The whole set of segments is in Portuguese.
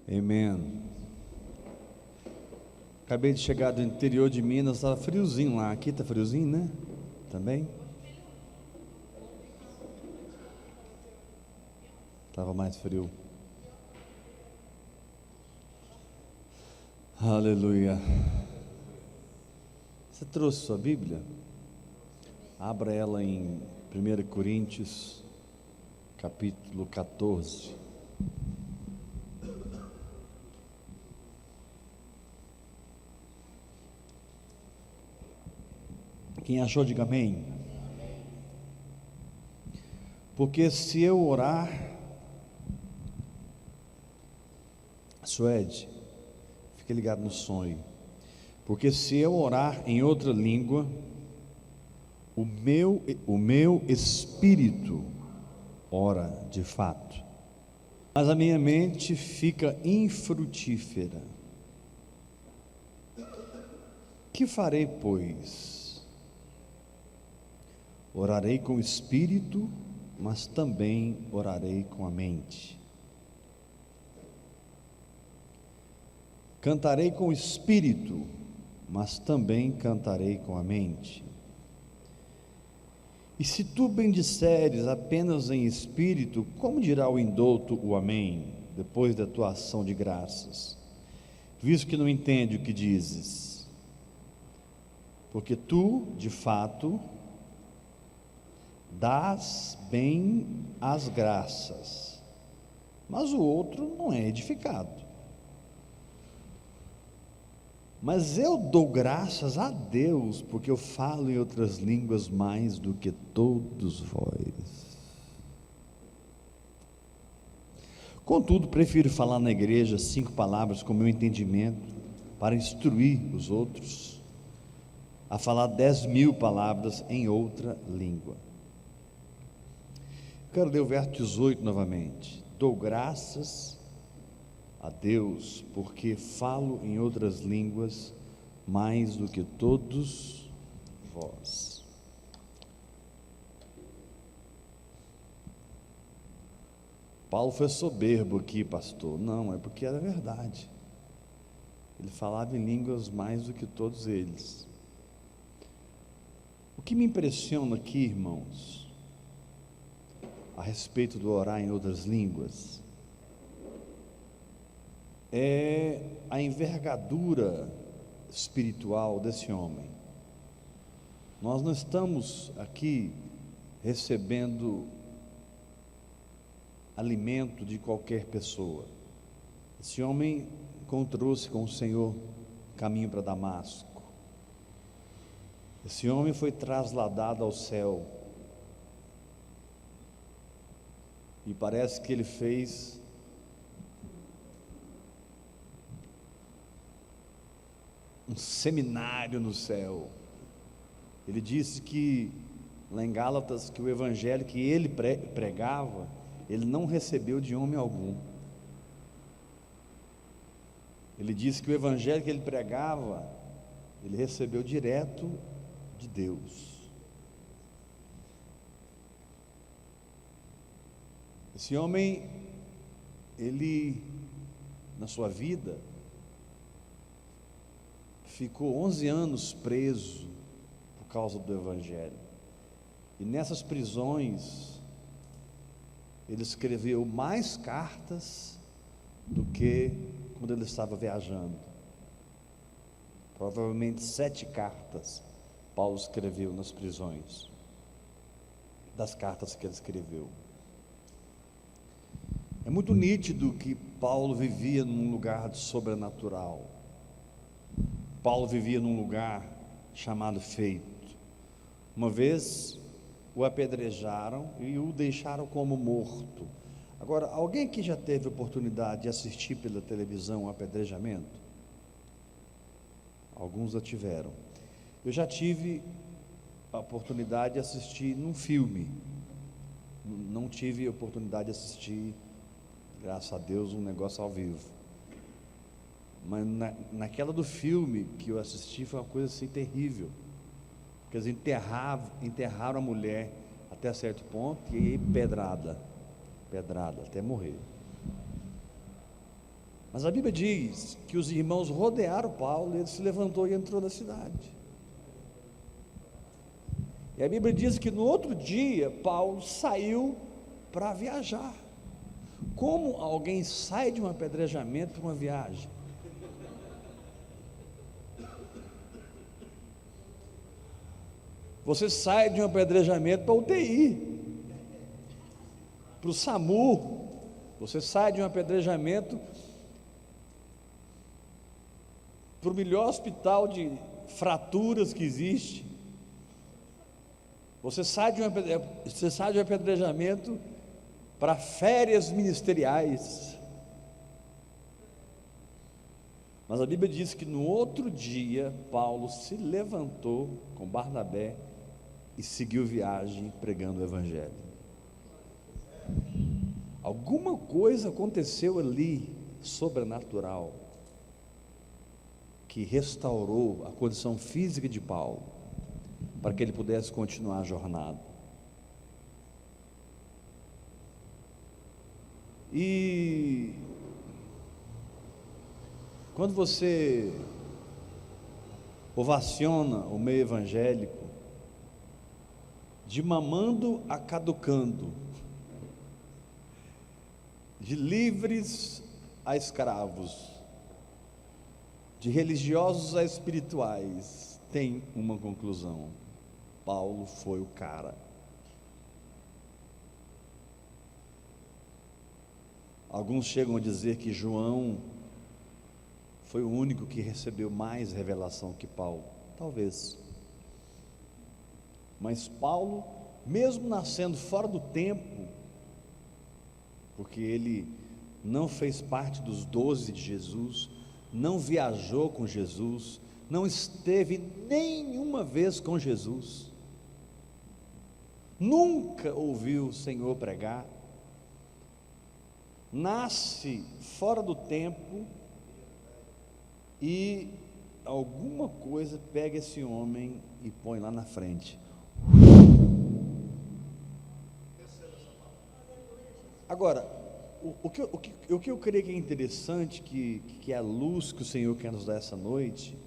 Amen. Acabei de chegar do interior de Minas, estava friozinho lá. Aqui está friozinho, né? Também? Estava mais frio. Aleluia. Você trouxe sua Bíblia? Abra ela em 1 Coríntios, capítulo 14. Quem achou, diga amém. Porque se eu orar, Suede, fique ligado no sonho. Porque se eu orar em outra língua, o meu espírito ora de fato, mas a minha mente fica infrutífera. Que farei, pois? Orarei com o espírito, mas também orarei com a mente. Cantarei com o espírito, mas também cantarei com a mente. E se tu bendisseres apenas em espírito, como dirá o indouto o amém, depois da tua ação de graças, visto que não entende o que dizes? Porque tu, de fato, dás bem as graças, mas o outro não é edificado. Mas eu dou graças a Deus, porque eu falo em outras línguas mais do que todos vós. Contudo, prefiro falar na igreja 5 palavras com meu entendimento, para instruir os outros, a falar 10.000 palavras em outra língua. Quero ler o verso 18 novamente. Dou graças a Deus, porque falo em outras línguas mais do que todos vós. Paulo foi soberbo aqui, pastor. Não, é porque era verdade. Ele falava em línguas mais do que todos eles. O que me impressiona aqui, irmãos, a respeito do orar em outras línguas, é a envergadura espiritual desse homem. Nós não estamos aqui recebendo alimento de qualquer pessoa. Esse homem encontrou-se com o Senhor caminho para Damasco. Esse homem foi trasladado ao céu. E parece que ele fez um seminário no céu. Ele disse que, lá em Gálatas, que o evangelho que ele pregava, ele não recebeu de homem algum. Ele disse que o evangelho que ele pregava, ele recebeu direto de Deus. Esse homem, ele, na sua vida, ficou 11 anos preso por causa do evangelho. E nessas prisões, ele escreveu mais cartas do que quando ele estava viajando. Provavelmente 7 cartas Paulo escreveu nas prisões, das cartas que ele escreveu. É muito nítido que Paulo vivia num lugar sobrenatural. Paulo vivia num lugar chamado feito. Uma vez o apedrejaram e o deixaram como morto. Agora, alguém aqui já teve oportunidade de assistir pela televisão o apedrejamento? Alguns já tiveram. Eu já tive a oportunidade de assistir num filme. Não tive a oportunidade de assistir, graças a Deus, um negócio ao vivo. Mas naquela do filme que eu assisti foi uma coisa assim terrível, porque eles enterraram a mulher até certo ponto e aí pedrada até morrer. Mas a Bíblia diz que os irmãos rodearam Paulo e ele se levantou e entrou na cidade. E a Bíblia diz que no outro dia Paulo saiu para viajar. Como alguém sai de um apedrejamento para uma viagem? Você sai de um apedrejamento para UTI, para o SAMU. Você sai de um apedrejamento para o melhor hospital de fraturas que existe. Você sai de um apedrejamento para férias ministeriais. Mas a Bíblia diz que no outro dia Paulo se levantou com Barnabé e seguiu viagem pregando o Evangelho. Alguma coisa aconteceu ali, sobrenatural, que restaurou a condição física de Paulo, para que ele pudesse continuar a jornada. E quando você ovaciona o meio evangélico, de mamando a caducando, de livres a escravos, de religiosos a espirituais, tem uma conclusão: Paulo foi o cara. Alguns chegam a dizer que João foi o único que recebeu mais revelação que Paulo. Talvez. Mas Paulo, mesmo nascendo fora do tempo, porque ele não fez parte dos 12 de Jesus, não viajou com Jesus, não esteve nenhuma vez com Jesus, nunca ouviu o Senhor pregar, nasce fora do tempo, e alguma coisa pega esse homem e põe lá na frente. Agora, o que eu creio que é interessante, que é a luz que o Senhor quer nos dar essa noite,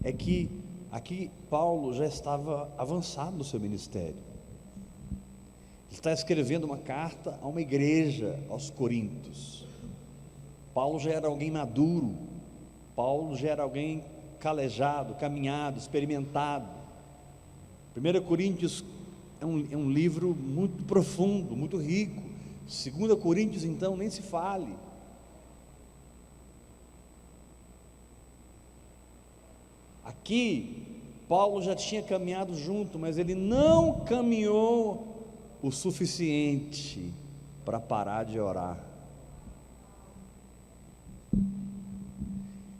é que aqui Paulo já estava avançado no seu ministério. Ele está escrevendo uma carta a uma igreja, aos Coríntios. Paulo já era alguém maduro, Paulo já era alguém calejado, caminhado, experimentado. 1 Coríntios é um livro muito profundo, muito rico. 2 Coríntios, então, nem se fale. Aqui, Paulo já tinha caminhado junto, mas ele não caminhou o suficiente para parar de orar.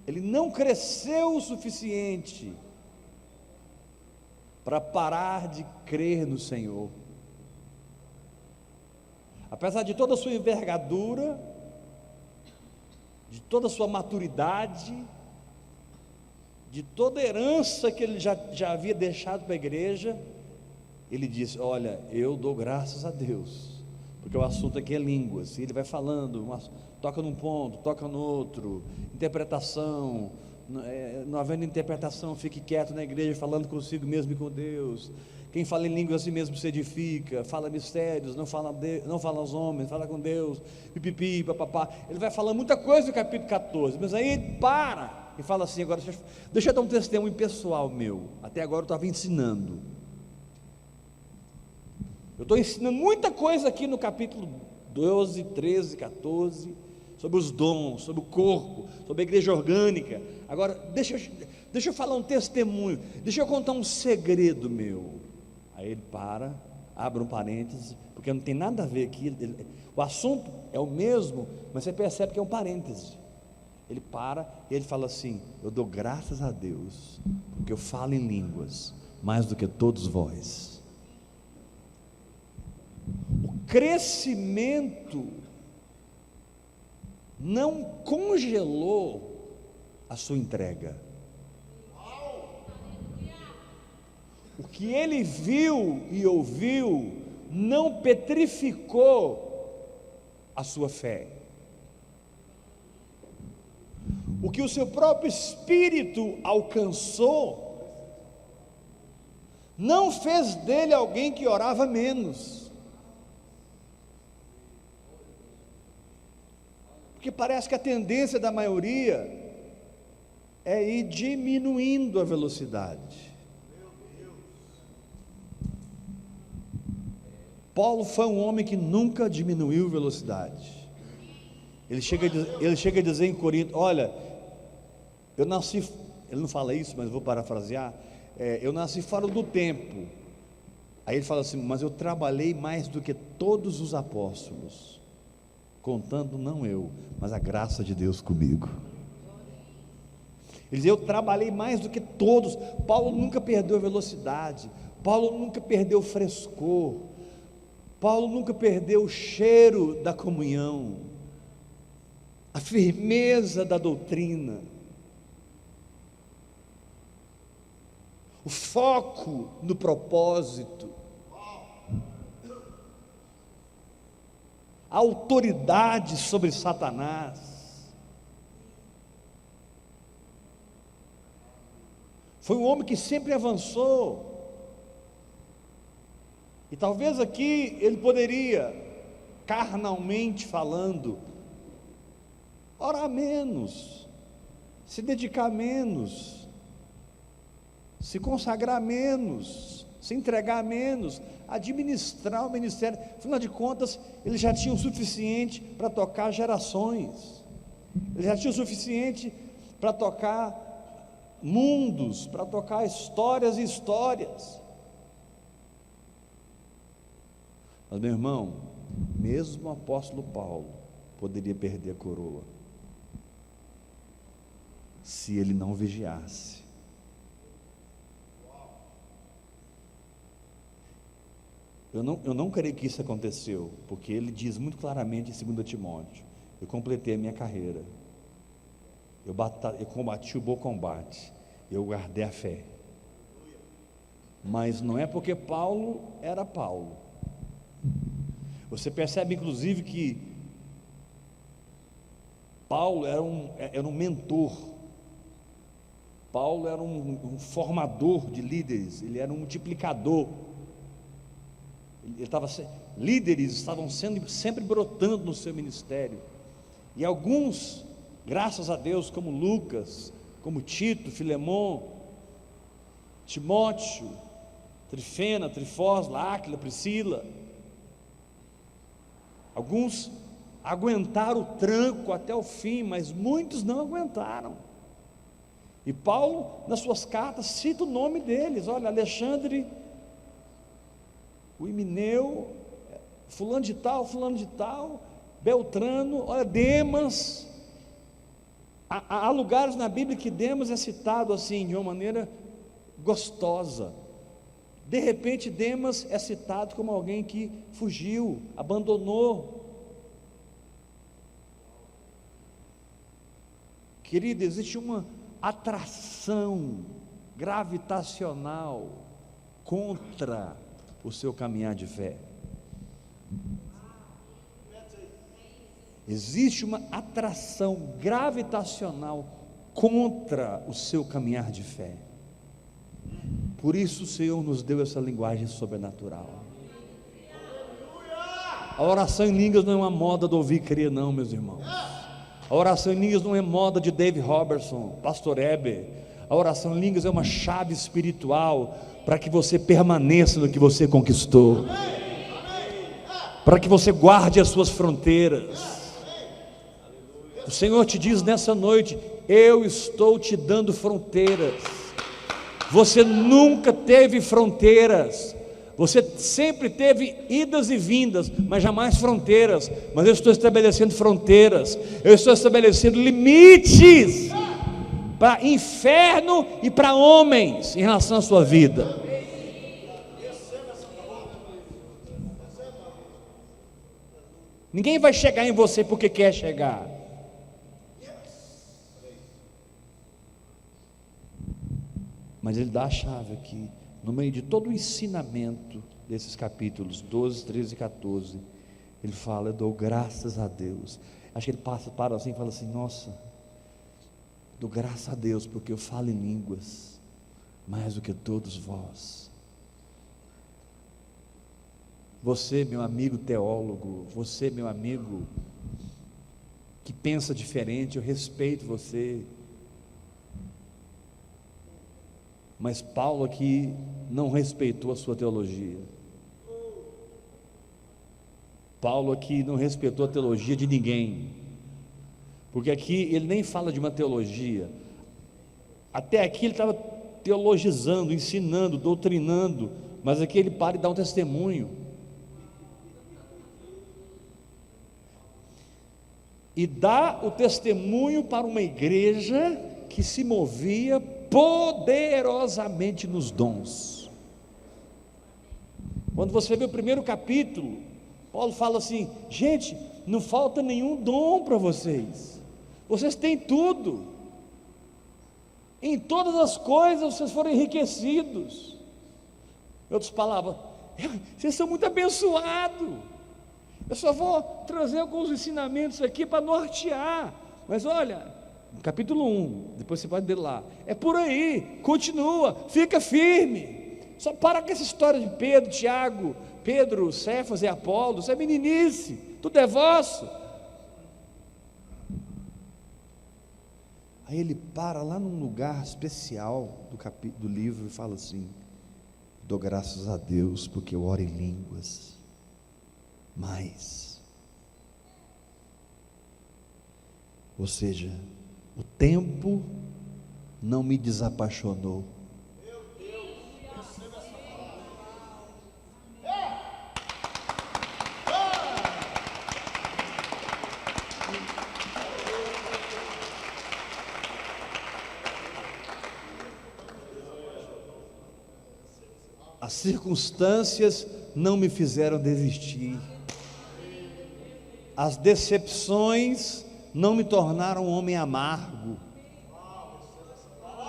Ele não cresceu o suficiente para parar de crer no Senhor. Apesar de toda a sua envergadura, de toda a sua maturidade, de toda a herança que ele já havia deixado para a igreja, ele disse: olha, eu dou graças a Deus, porque o assunto aqui é línguas, e ele vai falando, toca num ponto, toca no outro, interpretação, não havendo interpretação, fique quieto na igreja, falando consigo mesmo e com Deus. Quem fala em línguas a si mesmo se edifica, fala mistérios, não fala aos homens, fala com Deus, pipipi, papapá. Ele vai falando muita coisa no capítulo 14, mas aí ele para e fala assim: agora deixa eu dar um testemunho pessoal meu. Até agora eu estava ensinando, eu estou ensinando muita coisa aqui no capítulo 12, 13, 14, sobre os dons, sobre o corpo, sobre a igreja orgânica. Agora deixa eu falar um testemunho, deixa eu contar um segredo meu. Aí ele para, abre um parêntese, porque não tem nada a ver aqui, o assunto é o mesmo, mas você percebe que é um parêntese. Ele para e ele fala assim: eu dou graças a Deus, porque eu falo em línguas mais do que todos vós. O crescimento não congelou a sua entrega. O que ele viu e ouviu não petrificou a sua fé. o que o seu próprio espírito alcançou, não fez dele alguém que orava menos. Porque parece que a tendência da maioria é ir diminuindo a velocidade. Paulo foi um homem que nunca diminuiu velocidade. Ele chega a dizer em Corinto: olha, eu nasci, ele não fala isso, mas vou parafrasear, eu nasci fora do tempo. Aí ele fala assim: mas eu trabalhei mais do que todos os apóstolos, contando não eu, mas a graça de Deus comigo. Ele diz: eu trabalhei mais do que todos. Paulo nunca perdeu a velocidade, Paulo nunca perdeu o frescor, Paulo nunca perdeu o cheiro da comunhão, a firmeza da doutrina, o foco no propósito, a autoridade sobre Satanás. Foi um homem que sempre avançou. E talvez aqui ele poderia, carnalmente falando, orar menos, se dedicar menos, se consagrar menos, se entregar menos, administrar o ministério. Afinal de contas, ele já tinha o suficiente para tocar gerações, ele já tinha o suficiente para tocar mundos, para tocar histórias e histórias. Mas, meu irmão, mesmo o apóstolo Paulo poderia perder a coroa se ele não vigiasse. Eu não creio que isso aconteceu, porque ele diz muito claramente em 2 Timóteo: eu completei a minha carreira, eu combati o bom combate, eu guardei a fé. Mas não é porque Paulo era Paulo. Você percebe inclusive que Paulo era um mentor, Paulo era um formador de líderes, ele era um multiplicador. Líderes estavam sempre brotando no seu ministério, e alguns, graças a Deus, como Lucas, como Tito, Filemon, Timóteo, Trifena, Trifósla, Áquila, Priscila, alguns aguentaram o tranco até o fim, mas muitos não aguentaram. E Paulo, nas suas cartas, cita o nome deles: olha, Alexandre, o Himeneu, fulano de tal, Beltrano, olha, Demas. Há lugares na Bíblia que Demas é citado assim, de uma maneira gostosa. De repente Demas é citado como alguém que fugiu, abandonou. Querido, existe uma atração gravitacional contra o seu caminhar de fé. Existe uma atração gravitacional contra o seu caminhar de fé. Por isso o Senhor nos deu essa linguagem sobrenatural. A oração em línguas não é uma moda do ouvir e crer, não, meus irmãos. A oração em línguas não é moda de Dave Robertson, Pastor Heber. A oração em línguas é uma chave espiritual para que você permaneça no que você conquistou, para que você guarde as suas fronteiras. O Senhor te diz nessa noite: eu estou te dando fronteiras. Você nunca teve fronteiras, você sempre teve idas e vindas, mas jamais fronteiras. Mas eu estou estabelecendo fronteiras, eu estou estabelecendo limites para inferno e para homens em relação à sua vida. Ninguém vai chegar em você porque quer chegar. Mas ele dá a chave aqui, no meio de todo o ensinamento desses capítulos 12, 13 e 14, ele fala: eu dou graças a Deus. Acho que ele para assim e fala assim: nossa, Dou graças a Deus porque eu falo em línguas mais do que todos vós. Você, meu amigo teólogo, você, meu amigo que pensa diferente, eu respeito você. Mas Paulo aqui não respeitou a sua teologia. Paulo aqui não respeitou a teologia de ninguém, porque aqui ele nem fala de uma teologia. Até aqui ele estava teologizando, ensinando, doutrinando, mas aqui ele para e dá um testemunho. E dá o testemunho para uma igreja que se movia poderosamente nos dons. Quando você vê o primeiro capítulo, Paulo fala assim: gente, não falta nenhum dom para vocês, vocês têm tudo, em todas as coisas vocês foram enriquecidos. Em outras palavras, vocês são muito abençoados. Eu só vou trazer alguns ensinamentos aqui para nortear, mas olha, capítulo 1, depois você pode ler lá, é por aí, continua, fica firme, só para com essa história de Pedro, Tiago, Pedro, Cefas e Apolo, isso é meninice, tudo é vosso. Aí ele para lá num lugar especial do livro e fala assim: dou graças a Deus porque eu oro em línguas, mais, ou seja, o tempo não me desapaixonou. As circunstâncias não me fizeram desistir, as decepções não me tornaram um homem amargo.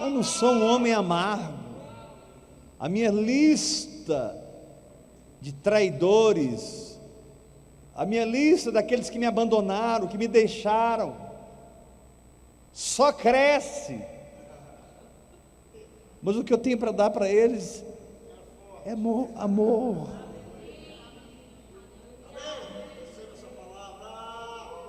Eu não sou um homem amargo. A minha lista de traidores, a minha lista daqueles que me abandonaram, que me deixaram, só cresce. Mas o que eu tenho para dar para eles é amor.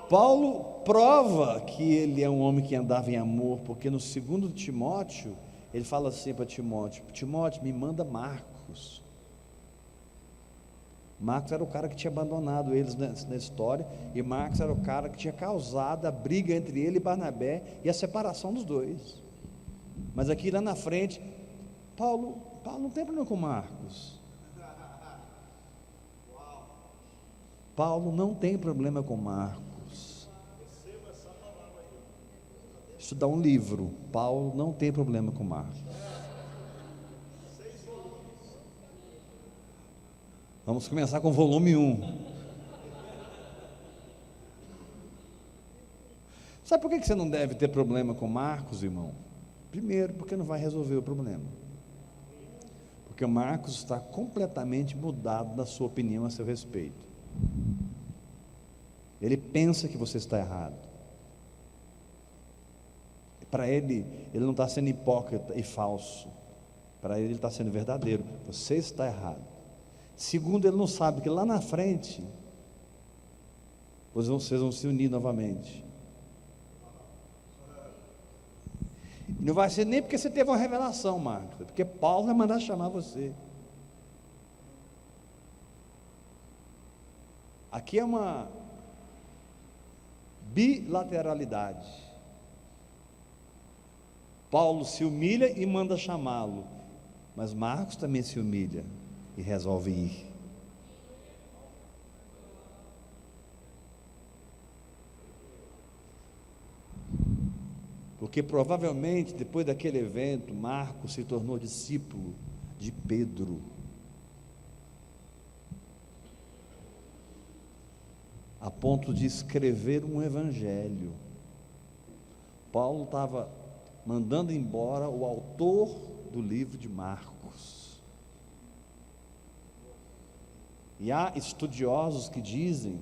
Paulo prova que ele é um homem que andava em amor, porque no 2 Timóteo, ele fala assim para Timóteo: Timóteo, me manda Marcos. Marcos era o cara que tinha abandonado eles na história, e Marcos era o cara que tinha causado a briga entre ele e Barnabé, e a separação dos dois. Mas aqui lá na frente, Paulo não tem problema com Marcos. Paulo não tem problema com Marcos. Estudar um livro, Paulo não tem problema com Marcos. Vamos começar com o volume 1. Sabe por que você não deve ter problema com Marcos, irmão? Primeiro, porque não vai resolver o problema. Porque Marcos está completamente mudado na sua opinião a seu respeito. Ele pensa que você está errado. Para ele não está sendo hipócrita e falso. Para ele está sendo verdadeiro. Você está errado. Segundo, ele não sabe que lá na frente vocês vão se unir novamente. Não vai ser nem porque você teve uma revelação, Marcos, é porque Paulo vai mandar chamar você. Aqui é uma bilateralidade. Paulo se humilha e manda chamá-lo, mas Marcos também se humilha e resolve ir. Porque provavelmente depois daquele evento, Marcos se tornou discípulo de Pedro, a ponto de escrever um evangelho. Paulo estava mandando embora o autor do livro de Marcos. E há estudiosos que dizem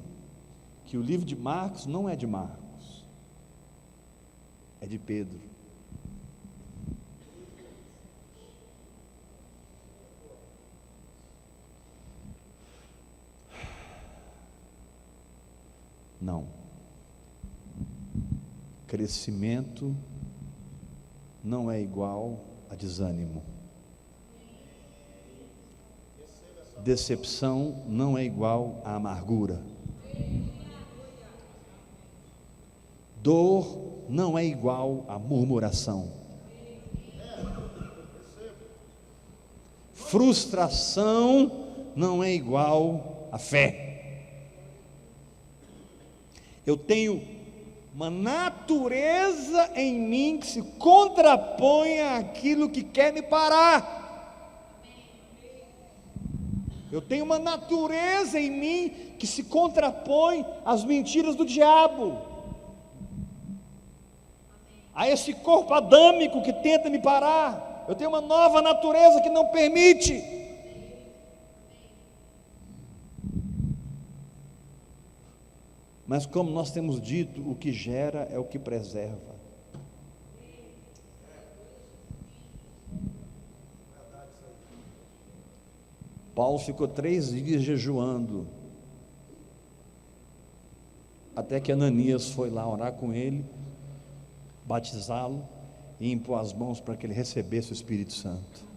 que o livro de Marcos não é de Marcos, é de Pedro. Não. Crescimento não é igual a desânimo. Decepção não é igual a amargura. Dor não é igual a murmuração. Frustração não é igual a fé. Eu tenho uma natureza em mim que se contrapõe àquilo que quer me parar. Eu tenho uma natureza em mim que se contrapõe às mentiras do diabo, a esse corpo adâmico que tenta me parar. Eu tenho uma nova natureza que não permite. Mas como nós temos dito, o que gera é o que preserva. Paulo ficou 3 dias jejuando, até que Ananias foi lá orar com ele, batizá-lo e impor as mãos para que ele recebesse o Espírito Santo.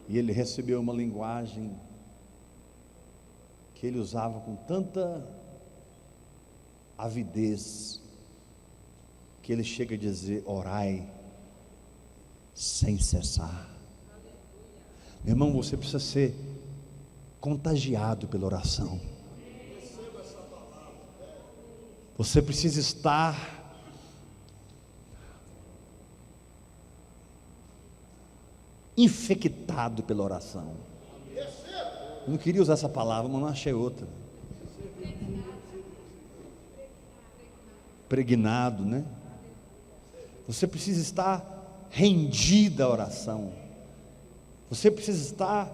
E ele recebeu uma linguagem que ele usava com tanta avidez, que ele chega a dizer: orai sem cessar. Meu irmão, você precisa ser contagiado pela oração. Você precisa estar infectado pela oração. Eu não queria usar essa palavra, mas não achei outra. Pregnado, né? Você precisa estar rendida à oração. Você precisa estar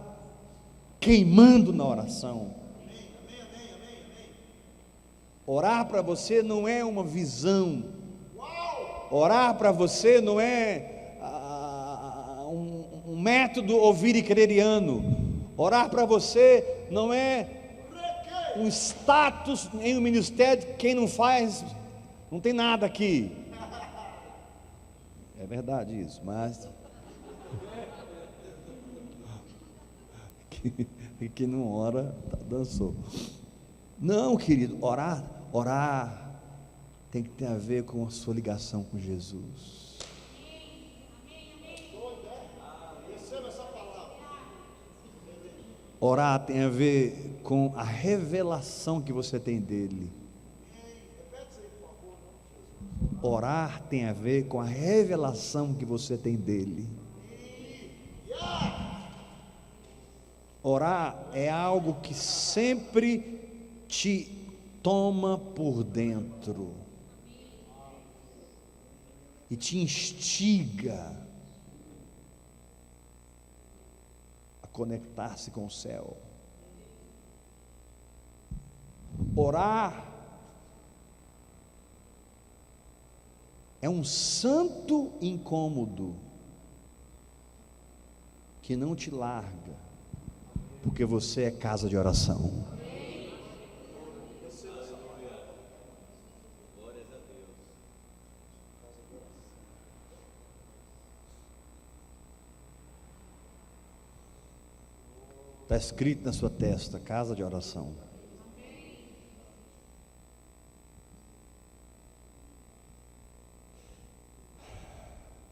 queimando na oração. Orar para você não é uma visão. Orar para você não é um método ouvir e creriano. Orar para você não é um status em um ministério. Quem não faz, não tem nada aqui. É verdade isso, mas que não ora, dançou. Não, querido, orar tem que ter a ver com a sua ligação com Jesus. Orar tem a ver com a revelação que você tem dele. Orar tem a ver com a revelação que você tem dele. Orar é algo que sempre te toma por dentro e te instiga a conectar-se com o céu. Orar é um santo incômodo que não te larga, porque você é casa de oração. Está escrito na sua testa, casa de oração.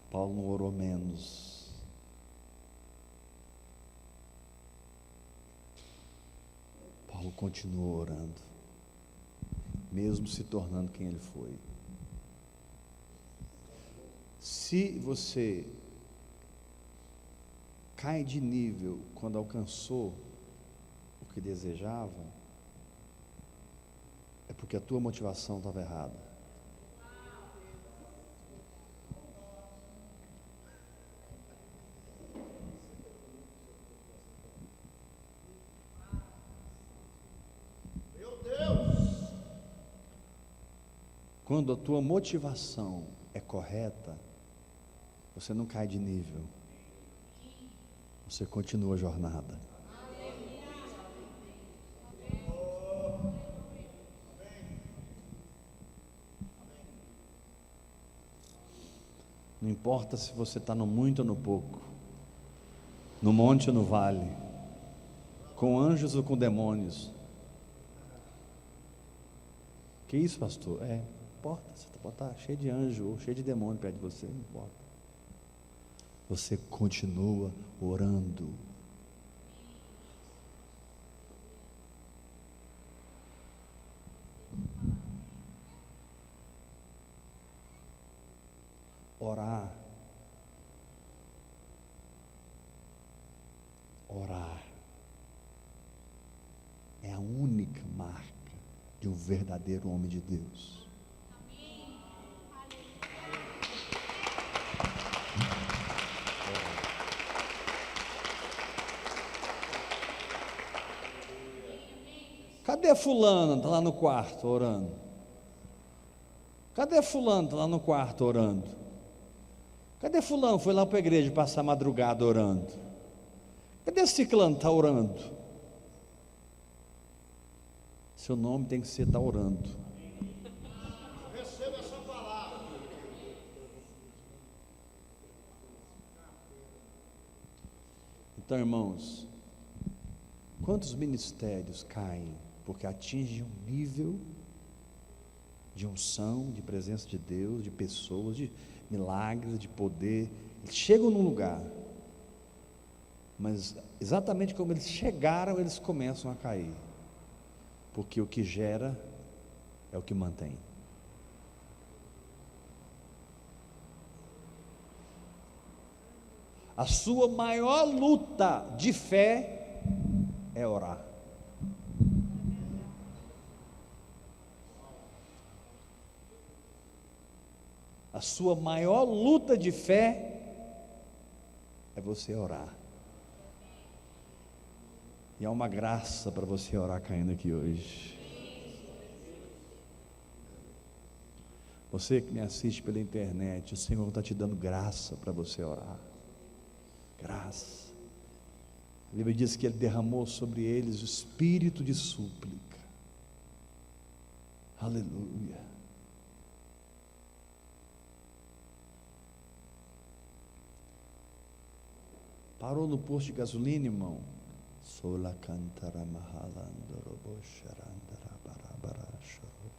Paulo não orou menos. Paulo continuou orando, mesmo se tornando quem ele foi. Se você cai de nível quando alcançou o que desejava, é porque a tua motivação estava errada. Quando a tua motivação é correta, você não cai de nível, você continua a jornada. Não importa se você está no muito ou no pouco, no monte ou no vale, com anjos ou com demônios. Que isso, pastor? Não importa, você pode estar cheio de anjo ou cheio de demônio perto de você, não importa. Você continua orando. Orar. Orar é a única marca de um verdadeiro homem de Deus. Cadê fulano? Está lá no quarto orando. Cadê fulano? Está lá no quarto orando. Cadê fulano? Foi lá para a igreja passar a madrugada orando. Cadê ciclano? Está orando. Seu nome tem que ser está orando. Receba essa palavra. Então, irmãos, quantos ministérios caem porque atingem um nível de unção, de presença de Deus, de pessoas, de milagres, de poder. Eles chegam num lugar, mas exatamente como eles chegaram, eles começam a cair, porque o que gera é o que mantém. A sua maior luta de fé é orar. A sua maior luta de fé é você orar. E há uma graça para você orar caindo aqui hoje. Você que me assiste pela internet, o Senhor está te dando graça para você orar. Graça. A Bíblia diz que Ele derramou sobre eles o espírito de súplica. Aleluia. Parou no posto de gasolina, irmão. Sola cantara mahalandorobo charandara barabara choro.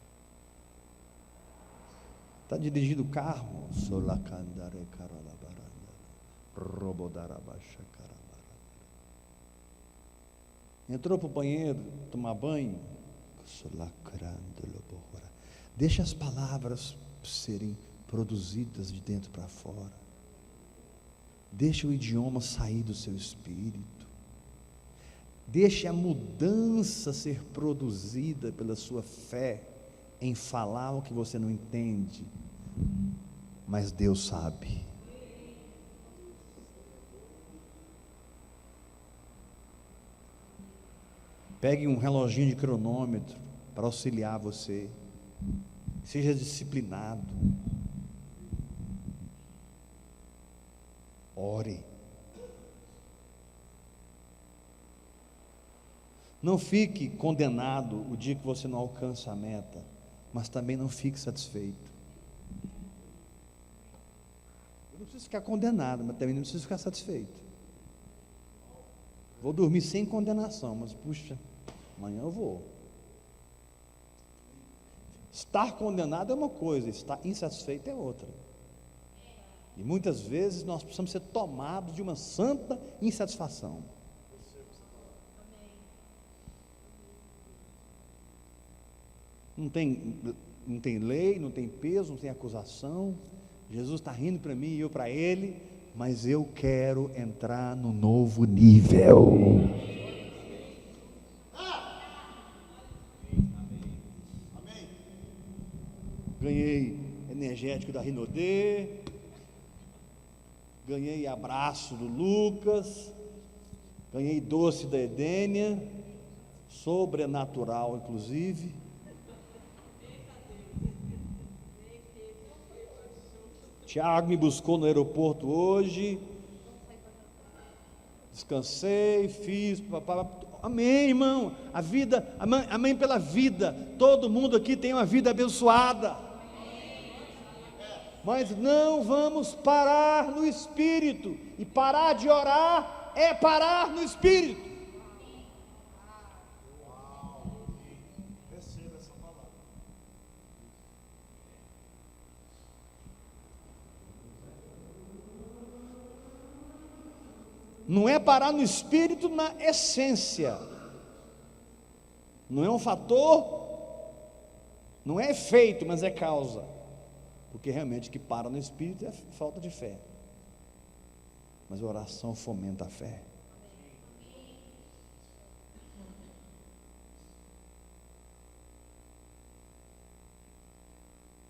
Está dirigindo o carro. Sola candare carala barandara robodarabasha carabara. Entrou para o banheiro tomar banho. Sola crandolo borra. Deixa as palavras serem produzidas de dentro para fora. Deixe o idioma sair do seu espírito. Deixe a mudança ser produzida pela sua fé em falar o que você não entende, mas Deus sabe. Pegue um reloginho de cronômetro para auxiliar você. Seja disciplinado. Ore. Não fique condenado o dia que você não alcança a meta, mas também não fique satisfeito. Eu não preciso ficar condenado, mas também não preciso ficar satisfeito. Vou dormir sem condenação, mas puxa, amanhã eu vou. Estar condenado é uma coisa, estar insatisfeito é outra. E muitas vezes nós precisamos ser tomados de uma santa insatisfação. Não tem lei, não tem peso, não tem acusação. Jesus está rindo para mim e eu para Ele, mas eu quero entrar no novo nível. Ganhei energético da Rinodê. Ganhei abraço do Lucas, ganhei doce da Edênia, sobrenatural inclusive. Tiago me buscou no aeroporto hoje, descansei, fiz, amém, irmão, a vida, amém pela vida, todo mundo aqui tem uma vida abençoada. Mas não vamos parar no Espírito, e parar de orar é parar no Espírito. Receba essa palavra. Não é parar no Espírito na essência, não é um fator, não é efeito, mas é causa, porque realmente o que para no Espírito é falta de fé, mas a oração fomenta a fé.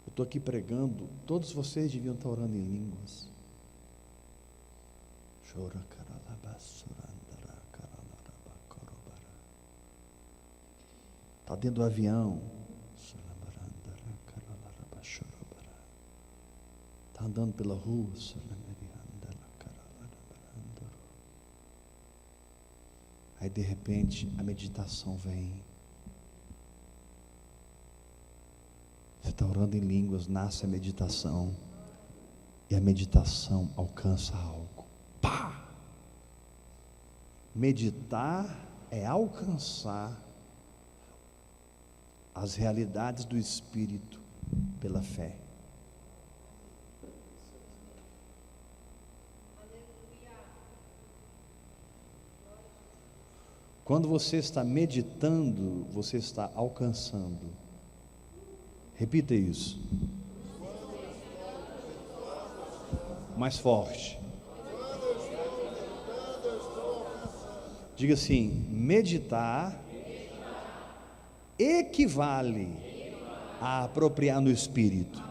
Eu estou aqui pregando, todos vocês deviam estar orando em línguas. Está dentro do avião, está andando pela rua, aí de repente a meditação vem. Você está orando em línguas, nasce a meditação, e a meditação alcança algo. Pá! Meditar é alcançar as realidades do Espírito pela fé. Quando você está meditando, você está alcançando. Repita isso. Mais forte. Diga assim: meditar equivale a apropriar no Espírito.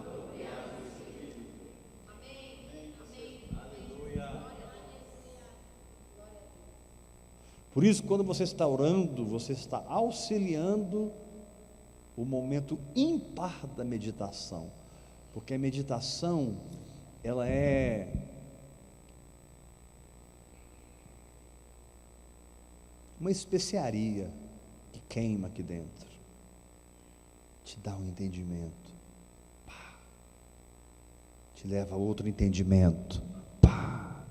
Por isso, quando você está orando, você está auxiliando o momento ímpar da meditação, porque a meditação, ela é uma especiaria que queima aqui dentro, te dá um entendimento, pá, te leva a outro entendimento, pá,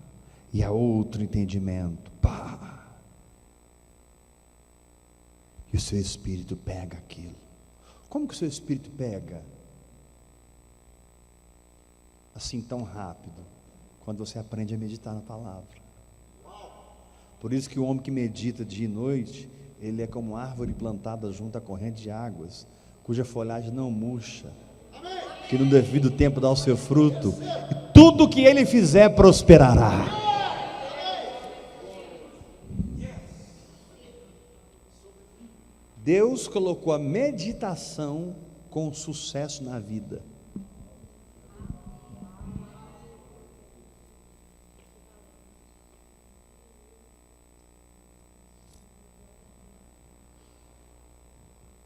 e a outro entendimento, pá, e o seu espírito pega aquilo. Como que o seu espírito pega? Assim tão rápido, quando você aprende a meditar na palavra. Por isso que o homem que medita dia e noite, ele é como árvore plantada junto à corrente de águas, cuja folhagem não murcha, que no devido tempo dá o seu fruto, e tudo que ele fizer prosperará. Deus colocou a meditação com sucesso na vida.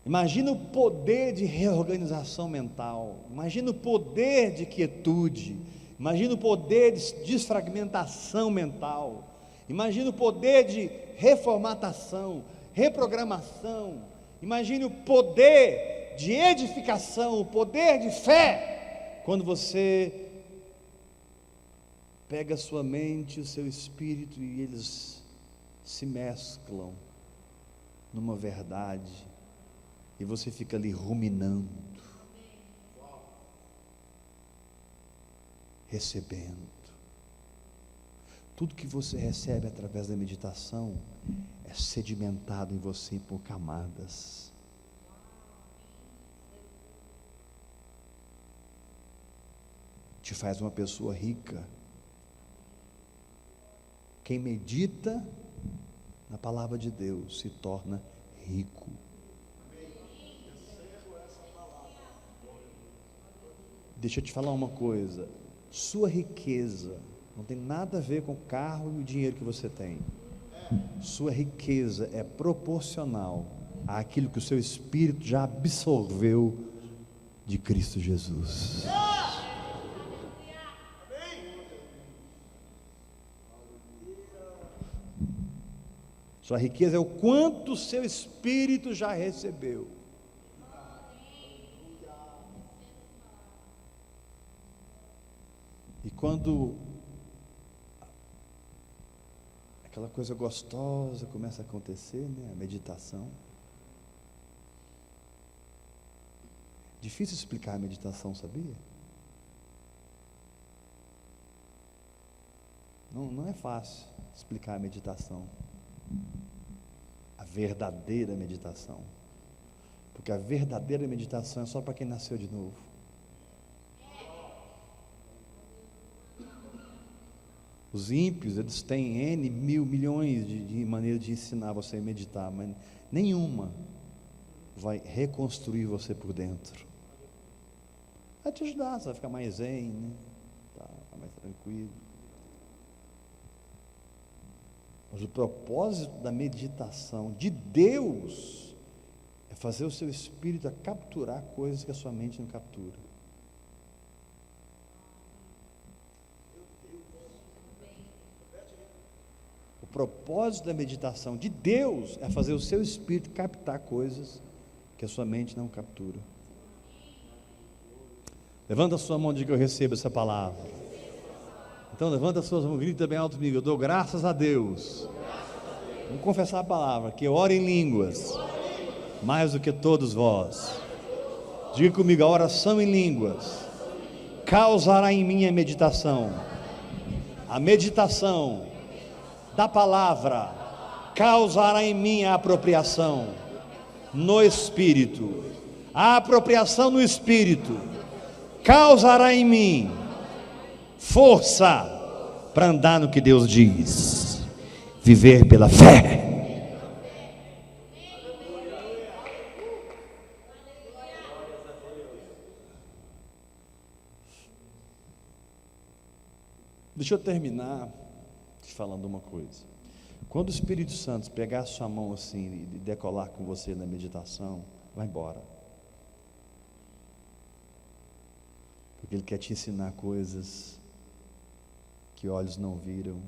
Imagina o poder de reorganização mental, imagina o poder de quietude, imagina o poder de desfragmentação mental, imagina o poder de reformatação, reprogramação, imagine o poder de edificação, o poder de fé, quando você pega a sua mente, o seu espírito, e eles se mesclam numa verdade, e você fica ali ruminando, recebendo. Tudo que você recebe através da meditação é sedimentado em você por camadas. Te faz uma pessoa rica. Quem medita na palavra de Deus se torna rico. Deixa eu te falar uma coisa: sua riqueza não tem nada a ver com o carro e o dinheiro que você tem. Sua riqueza é proporcional àquilo que o seu espírito já absorveu de Cristo Jesus. Sua riqueza é o quanto o seu espírito já recebeu. quando aquela coisa gostosa começa a acontecer, né? A meditação. Difícil explicar a meditação, sabia? Não é fácil explicar a meditação, a verdadeira meditação, porque a verdadeira meditação é só para quem nasceu de novo. Os ímpios, eles têm N, milhões de maneiras de ensinar você a meditar, mas nenhuma vai reconstruir você por dentro. Vai te ajudar, você vai ficar mais zen, né? Tá mais tranquilo. Mas o propósito da meditação de Deus é fazer o seu espírito a capturar coisas que a sua mente não captura. O propósito da meditação de Deus é fazer o seu espírito captar coisas que a sua mente não captura. Levanta a sua mão e diga: eu recebo essa palavra. Então levanta as suas mãos, grita bem alto comigo: eu dou graças a Deus. Vamos confessar a palavra, que eu oro em línguas, mais do que todos vós. Diga comigo: a oração em línguas causará em mim a meditação. A meditação da palavra causará em mim a apropriação no Espírito. A apropriação no Espírito causará em mim força para andar no que Deus diz, viver pela fé. Deixa eu terminar te falando uma coisa. Quando o Espírito Santo pegar a sua mão assim e decolar com você na meditação, vai embora. Porque Ele quer te ensinar coisas que olhos não viram,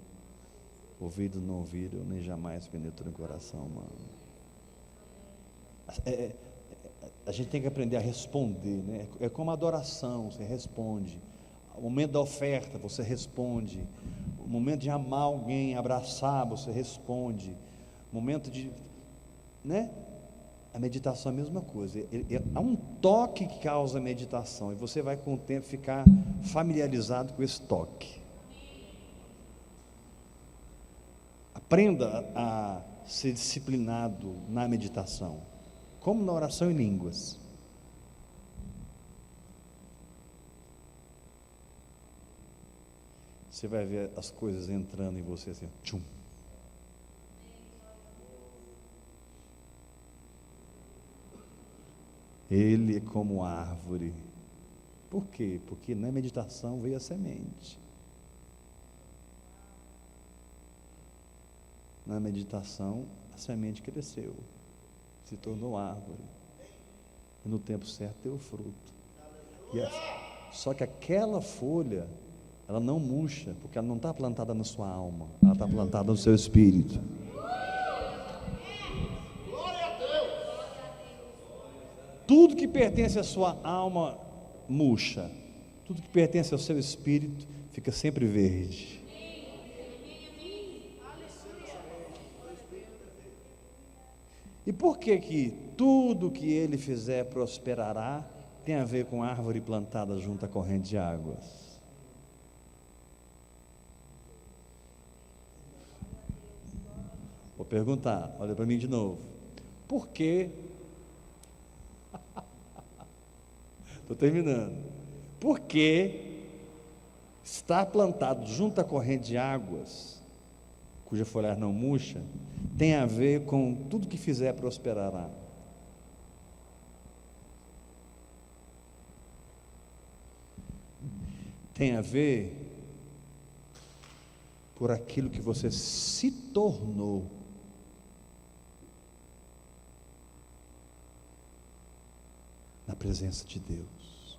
ouvidos não ouviram, nem jamais penetrou no coração humano. A gente tem que aprender a responder, né? É como a adoração, você responde. O momento da oferta, você responde. O momento de amar alguém, abraçar, você responde. O momento de, né? A meditação é a mesma coisa. Há um toque que causa a meditação, e você vai com o tempo ficar familiarizado com esse toque. Aprenda a ser disciplinado na meditação, como na oração em línguas. Você vai ver as coisas entrando em você assim, tchum. Ele é como árvore. Por quê? Porque na meditação veio a semente. Na meditação, a semente cresceu, se tornou árvore, e no tempo certo deu fruto. Só que aquela folha, ela não murcha, porque ela não está plantada na sua alma, ela está plantada no seu espírito. Tudo que pertence à sua alma murcha, tudo que pertence ao seu espírito fica sempre verde. E por que tudo que ele fizer prosperará tem a ver com árvore plantada junto à corrente de águas? Vou perguntar, olha para mim de novo. Por que? Estou terminando. Por que estar plantado junto à corrente de águas, cuja folhagem não murcha, tem a ver com tudo que fizer prosperará? Tem a ver por aquilo que você se tornou. Na presença de Deus.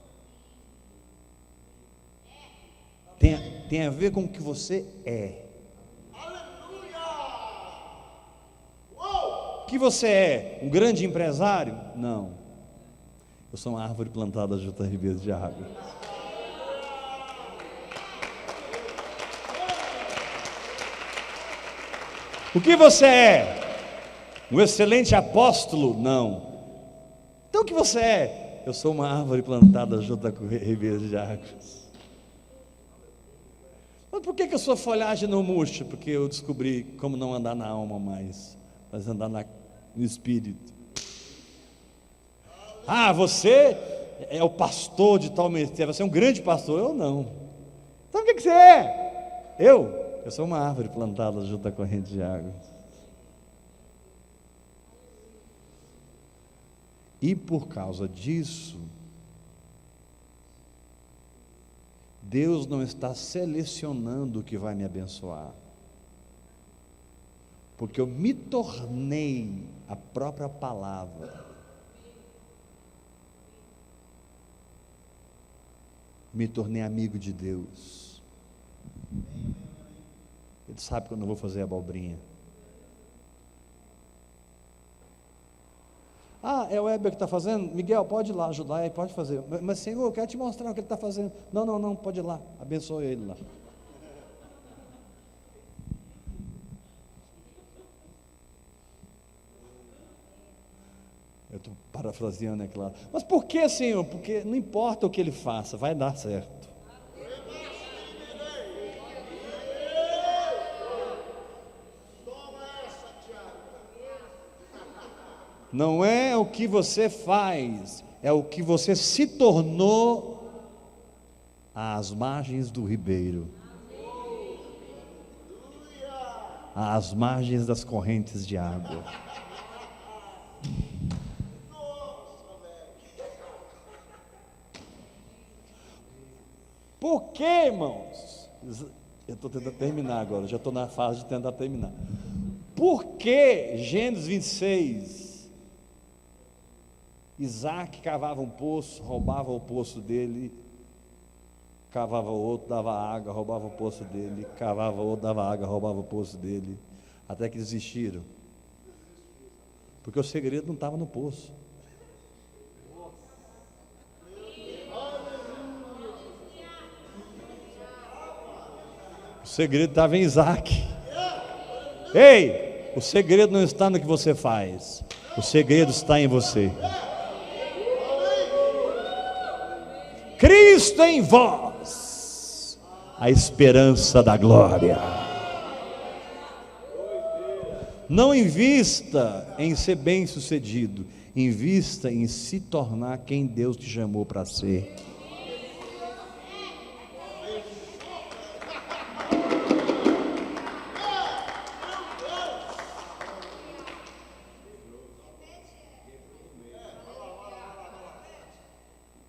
Tem a ver com o que você é. O que você é? Um grande empresário? Não. Eu sou uma árvore plantada junto a ribeiros de água. O que você é? Um excelente apóstolo? Não. Então o que você é? Eu sou uma árvore plantada junto com ribeiros de águas. Mas por que a sua folhagem não murcha? Porque eu descobri como não andar na alma mais, mas andar no espírito. Ah, você é o pastor de tal ministério, você é um grande pastor. Eu não. Então o que você é? Eu sou uma árvore plantada junto à corrente de água. E por causa disso, Deus não está selecionando o que vai me abençoar, porque eu me tornei a própria palavra, me tornei amigo de Deus. Ele sabe que eu não vou fazer abobrinha. Ah, é o Heber que está fazendo? Miguel, pode ir lá ajudar, aí pode fazer. Mas Senhor, eu quero te mostrar o que ele está fazendo. Não, pode ir lá, abençoe ele lá. Eu estou parafraseando, é claro. Mas por que, Senhor? Porque não importa o que ele faça, vai dar certo. Não é o que você faz, é o que você se tornou às margens do ribeiro, às margens das correntes de água. Por quê, irmãos? Eu estou tentando terminar agora, já estou na fase de tentar terminar. Por que Gênesis 26? Isaac cavava um poço, roubava o poço dele, cavava outro, dava água, roubava o poço dele, cavava outro, dava água, roubava o poço dele, até que desistiram, porque o segredo não estava no poço. O segredo estava em Isaac. Ei, o segredo não está no que você faz, o segredo está em você. Cristo em vós, a esperança da glória. Não invista em ser bem-sucedido, invista em se tornar quem Deus te chamou para ser.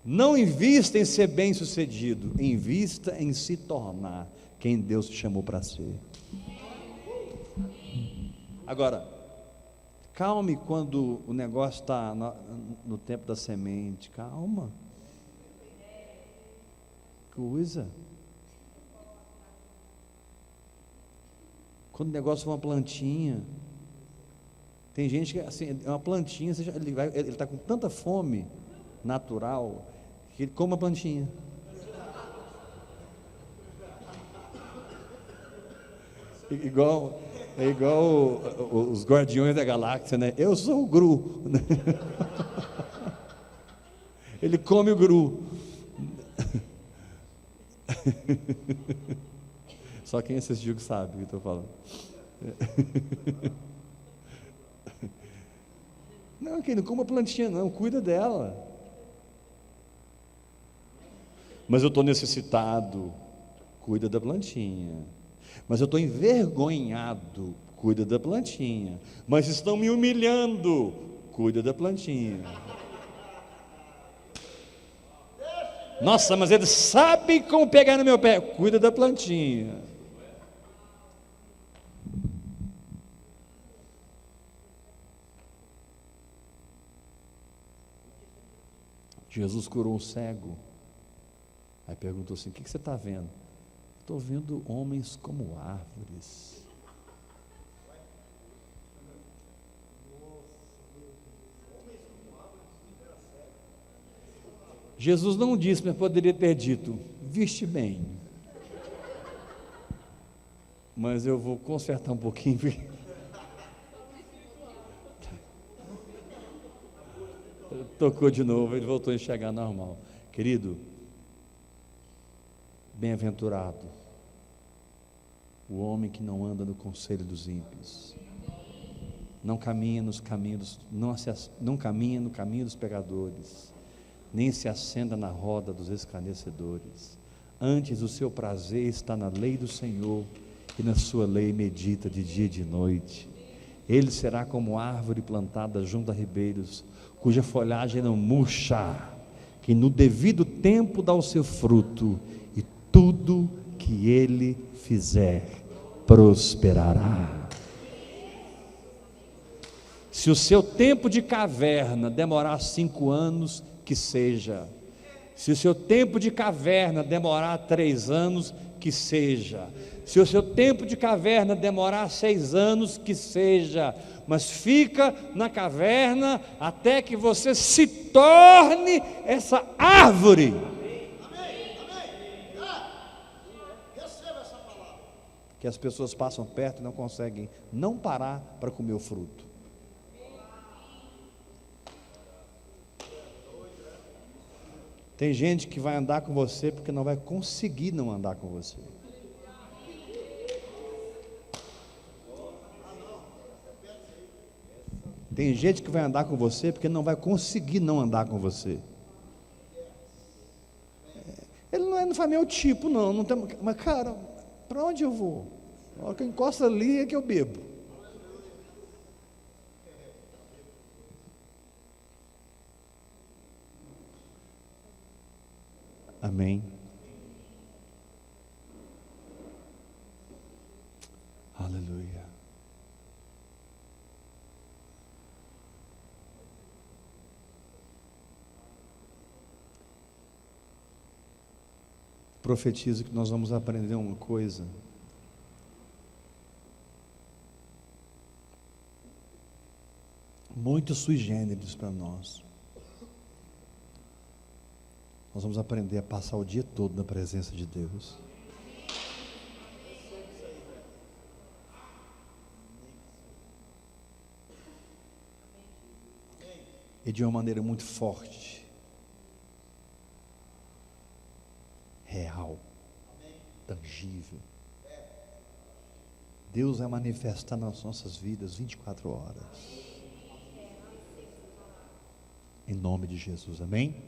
Não invista em ser bem-sucedido, invista em se tornar quem Deus te chamou para ser. Agora, calme quando o negócio está no tempo da semente, calma. Coisa. Quando o negócio for uma plantinha, tem gente que assim, é uma plantinha, ele está com tanta fome natural, que ele come a plantinha. É igual os Guardiões da Galáxia, né? Eu sou o Gru. Ele come o Gru. Só quem assistiu que sabe o que eu estou falando. Não, quem não come a plantinha não, cuida dela. Mas eu estou necessitado, cuida da plantinha. Mas eu estou envergonhado, cuida da plantinha. Mas estão me humilhando, cuida da plantinha. Nossa, mas eles sabem como pegar no meu pé, cuida da plantinha. Jesus curou um cego. Aí perguntou assim: o que você está vendo? Estou vendo homens como árvores. Jesus não disse, mas poderia ter dito: viste bem. Mas eu vou consertar um pouquinho. Tocou de novo, ele voltou a enxergar normal. Querido, bem-aventurado o homem que não anda no conselho dos ímpios, não caminha nos caminhos, não caminha no caminho dos pecadores, nem se assenta na roda dos escarnecedores. Antes, o seu prazer está na lei do Senhor, e na sua lei medita de dia e de noite. Ele será como árvore plantada junto a ribeiros, cuja folhagem não murcha, que no devido tempo dá o seu fruto, e tudo que ele fizer prosperará. Se o seu tempo de caverna demorar 5 anos, que seja. Se o seu tempo de caverna demorar 3 anos, que seja. Se o seu tempo de caverna demorar 6 anos, que seja. Mas fica na caverna até que você se torne essa árvore. Que as pessoas passam perto e não conseguem não parar para comer o fruto. Tem gente que vai andar com você porque não vai conseguir não andar com você. Tem gente que vai andar com você porque não vai conseguir não andar com você. Ele não faz meu tipo, não tem, mas cara, para onde eu vou? A hora que eu encosto ali é que eu bebo. Amém. Aleluia. Profetizo que nós vamos aprender uma coisa. Muito sui generis para nós. Nós vamos aprender a passar o dia todo na presença de Deus. E de uma maneira muito forte, real, tangível. Deus vai manifestar nas nossas vidas 24 horas. Em nome de Jesus, amém?